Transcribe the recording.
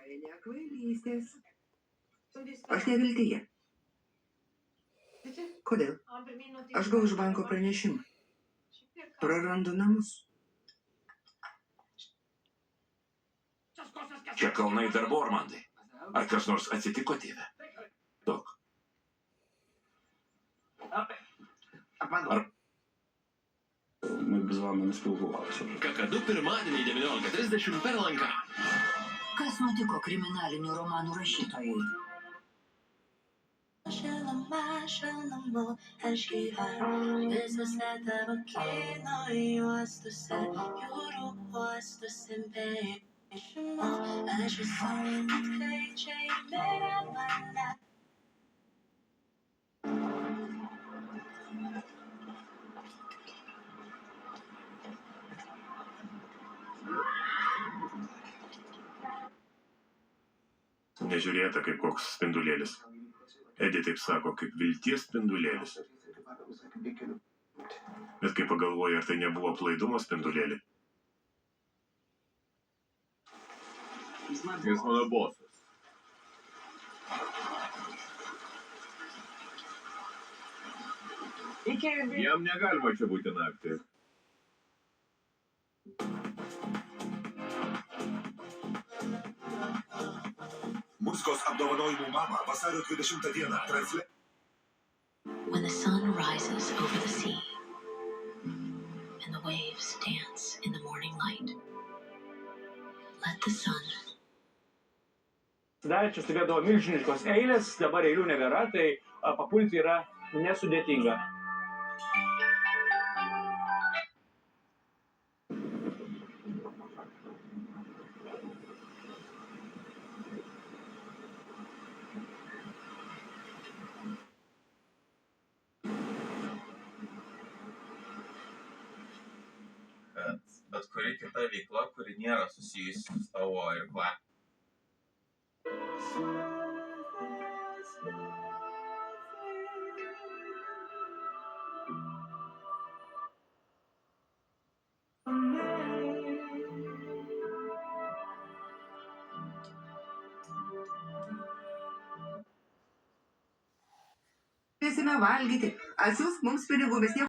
Ne kvailystės. Aš neviltyje. Kodėl? Aš gavau iš banko pranešimą. Prarandu namus. Čia kalnai darbo, Armandai. Ar kas nors atsitiko, tėve? Tok. Ми б з вами не спілкувалися вже. Kakadu pirmadienį 19:30 per lanką. Kas nutiko kriminalinių romanų rašytojai? Nežiūrėta kaip koks spindulėlis. Edi taip sako, kaip vilties spindulėlis. Bet kai pagalvoji, ar tai nebuvo aplaidumo spindulėlį? Jis mano bosas. Jam negalima čia būti naktį. Muzikos apdovanojimų mama vasario 20 dieną When the sun rises over the sea and the waves dance in the morning light, let the sun. Dar čia stovėdavo milžiniškos eilės, dabar eilių nebėra, tai papulti yra nesudėtinga. Bet kuri kita veikla, kuri nėra susijusi su tavo irkla. Galėsime valgyti. Atsiųsk mums pinigų, mes nieko